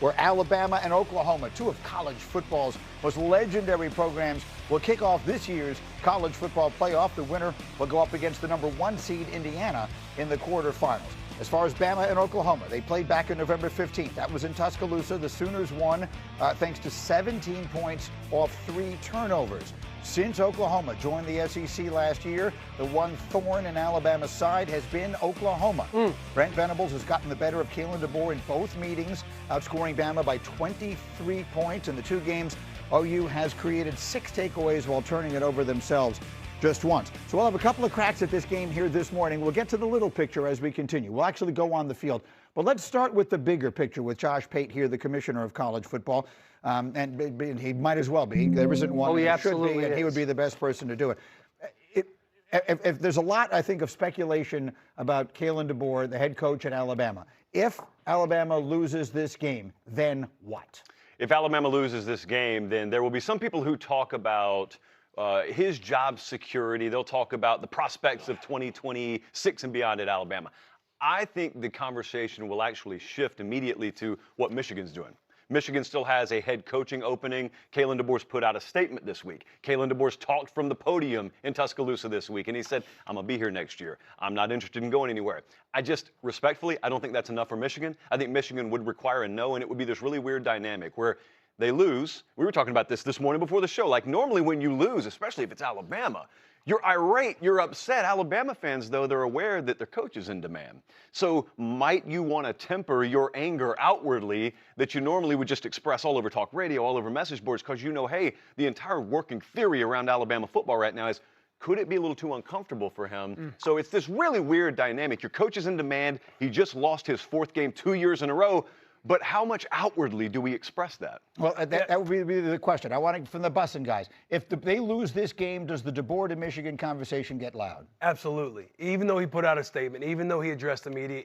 where Alabama and Oklahoma, two of college football's most legendary programs, will kick off this year's college football playoff. The winner will go up against the #1 seed Indiana in the quarterfinals. As far as Bama and Oklahoma, they played back on November 15th. That was in Tuscaloosa. The Sooners won thanks to 17 points off 3 turnovers. Since Oklahoma joined the SEC last year, the one thorn in Alabama's side has been Oklahoma. Brent Venables has gotten the better of Kalen DeBoer in both meetings, outscoring Bama by 23 points. In the 2 games, OU has created 6 takeaways while turning it over themselves just once. So we'll have a couple of cracks at this game here this morning. We'll get to the little picture as we continue. We'll actually go on the field. But let's start with the bigger picture with Josh Pate here, the commissioner of college football. And he might as well be. There isn't one. He absolutely should be, and is. he would be the best person to do it. If there's a lot, I think, of speculation about Kalen DeBoer, the head coach at Alabama. If Alabama loses this game, then what? If Alabama loses this game, then there will be some people who talk about his job security. They'll talk about the prospects of 2026 and beyond at Alabama. I think the conversation will actually shift immediately to what Michigan's doing. Michigan still has a head coaching opening. Kalen DeBoer's put out a statement this week. Kalen DeBoer's talked from the podium in Tuscaloosa this week, and he said, I'm going to be here next year. I'm not interested in going anywhere. Respectfully, I don't think that's enough for Michigan. I think Michigan would require a no, and it would be this really weird dynamic where they lose. We were talking about this morning before the show. Like, normally when you lose, especially if it's Alabama, you're irate, you're upset. Alabama fans, though, they're aware that their coach is in demand. So might you want to temper your anger outwardly that you normally would just express all over talk radio, all over message boards, because you know, hey, the entire working theory around Alabama football right now is, could it be a little too uncomfortable for him? So it's this really weird dynamic. Your coach is in demand. He just lost his 4th game 2 years in a row. But how much outwardly do we express that? Well, that would be the question. I want it from the busing guys. If they lose this game, does the DeBoer to Michigan conversation get loud? Absolutely. Even though he put out a statement, even though he addressed the media,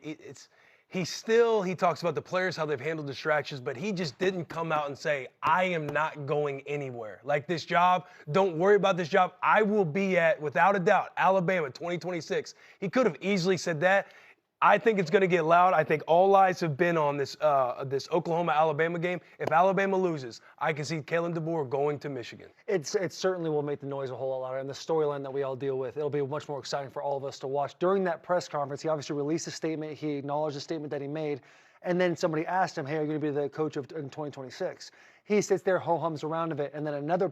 he talks about the players, how they've handled distractions, but he just didn't come out and say, I am not going anywhere. Like, this job, don't worry about this job. I will be at, without a doubt, Alabama 2026. He could have easily said that. I think it's going to get loud. I think all eyes have been on this Oklahoma-Alabama game. If Alabama loses, I can see Kalen DeBoer going to Michigan. It certainly will make the noise a whole lot louder, and the storyline that we all deal with, it'll be much more exciting for all of us to watch. During that press conference, he obviously released a statement. He acknowledged the statement that he made, and then somebody asked him, hey, are you going to be the coach in 2026? He sits there, ho-hums around of it, and then another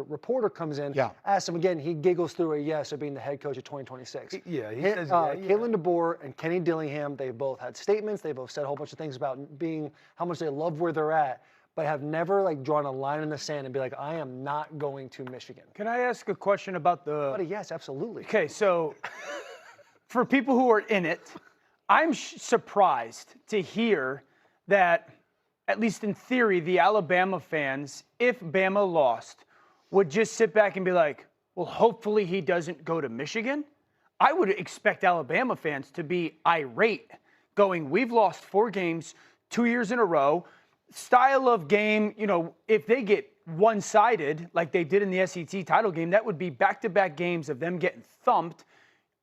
reporter comes in, asks him again. He giggles through a yes of being the head coach of 2026. He says, Kalen DeBoer and Kenny Dillingham, they both had statements. They both said a whole bunch of things about how much they love where they're at, but have never drawn a line in the sand and be like, I am not going to Michigan. Can I ask a question about Buddy, yes, absolutely. Okay, so for people who are in it, I'm surprised to hear that, at least in theory, the Alabama fans, if Bama lost, would just sit back and be like, well, hopefully he doesn't go to Michigan. I would expect Alabama fans to be irate, going, we've lost 4 games 2 years in a row. Style of game, if they get one-sided like they did in the SEC title game, that would be back-to-back games of them getting thumped.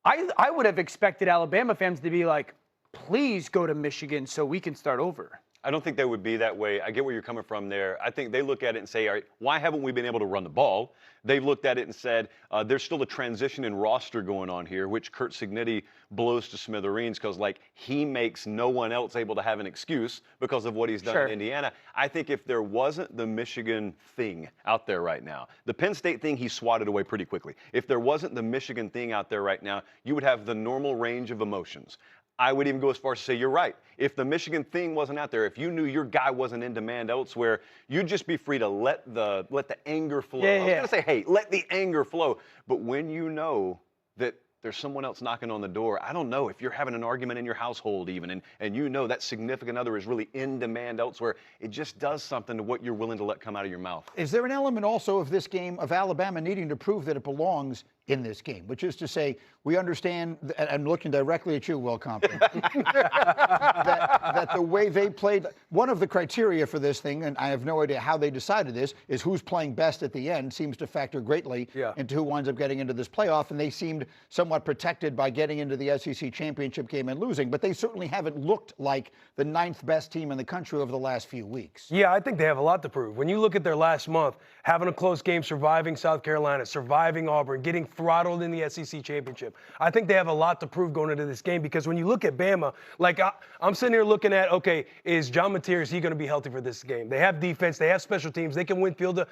I would have expected Alabama fans to be like, please go to Michigan so we can start over. I don't think they would be that way. I get where you're coming from there. I think they look at it and say, all right, why haven't we been able to run the ball? They've looked at it and said, there's still a transition in roster going on here, which Kurt Cignetti blows to smithereens because, he makes no one else able to have an excuse because of what he's done in Indiana. I think if there wasn't the Michigan thing out there right now, the Penn State thing, he swatted away pretty quickly. If there wasn't the Michigan thing out there right now, you would have the normal range of emotions. I would even go as far as to say you're right. If the Michigan thing wasn't out there, if you knew your guy wasn't in demand elsewhere, you'd just be free to let the anger flow. I was going to say, hey, let the anger flow. But when you know that there's someone else knocking on the door, I don't know if you're having an argument in your household even, and you know that significant other is really in demand elsewhere, it just does something to what you're willing to let come out of your mouth. Is there an element also of this game of Alabama needing to prove that it belongs in this game, which is to say, we understand, and I'm looking directly at you, Will Compton, that the way they played, one of the criteria for this thing, and I have no idea how they decided this, is who's playing best at the end seems to factor greatly into who winds up getting into this playoff, and they seemed somewhat protected by getting into the SEC championship game and losing, but they certainly haven't looked like the 9th best team in the country over the last few weeks. Yeah, I think they have a lot to prove. When you look at their last month, having a close game, surviving South Carolina, surviving Auburn, getting throttled in the SEC championship, I think they have a lot to prove going into this game, because when you look at Bama, like I'm sitting here looking at, okay, is John Mateer, is he going to be healthy for this game? They have defense, they have special teams, they can win field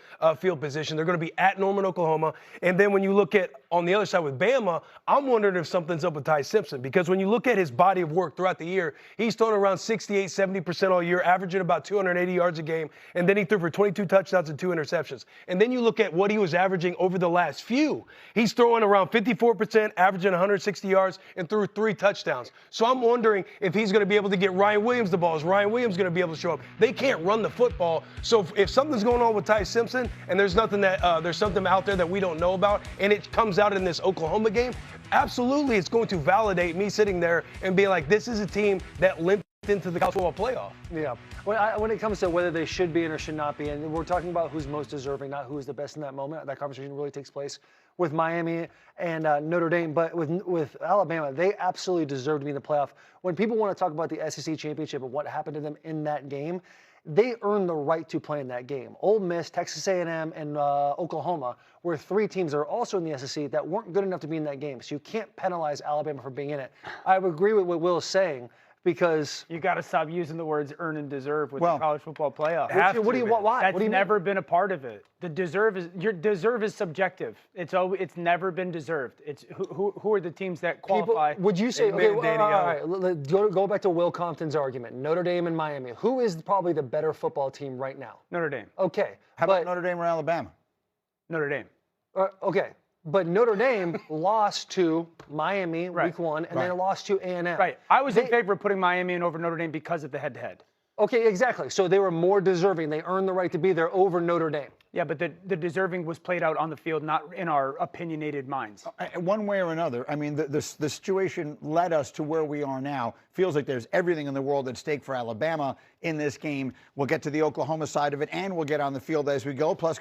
position. They're going to be at Norman, Oklahoma. And then when you look at on the other side with Bama, I'm wondering if something's up with Ty Simpson, because when you look at his body of work throughout the year, he's thrown around 68, 70% all year, averaging about 280 yards a game, and then he threw for 22 touchdowns and 2 interceptions. And then you look at what he was averaging over the last few. He's throwing around 54%, averaging 160 yards, and threw 3 touchdowns. So I'm wondering if he's going to be able to get Ryan Williams the ball. Is Ryan Williams going to be able to show up? They can't run the football. So if something's going on with Ty Simpson, and there's something out there that we don't know about, and it comes out in this Oklahoma game, absolutely it's going to validate me sitting there and being like, this is a team that limped into the college football playoff. Yeah. When it comes to whether they should be in or should not be in, we're talking about who's most deserving, not who's the best in that moment. That conversation really takes place with Miami and Notre Dame. But with Alabama, they absolutely deserve to be in the playoff. When people want to talk about the SEC championship and what happened to them in that game, they earned the right to play in that game. Ole Miss, Texas A&M, and Oklahoma were 3 teams that are also in the SEC that weren't good enough to be in that game. So you can't penalize Alabama for being in it. I would agree with what Will is saying, because you got to stop using the words earn and deserve with the college football playoff. Why? That's never been a part of it. Your deserve is subjective. It's never been deserved. It's who are the teams that qualify? Would you say, okay, all right, go back to Will Compton's argument, Notre Dame and Miami. Who is probably the better football team right now? Notre Dame. Okay. How about Notre Dame or Alabama? Notre Dame. Okay. But Notre Dame lost to Miami week 1, and then lost to A&M. Right. I was in favor of putting Miami in over Notre Dame because of the head-to-head. Okay, exactly. So they were more deserving. They earned the right to be there over Notre Dame. Yeah, but the deserving was played out on the field, not in our opinionated minds. One way or another, I mean, the situation led us to where we are now. Feels like there's everything in the world at stake for Alabama in this game. We'll get to the Oklahoma side of it, and we'll get on the field as we go. Plus,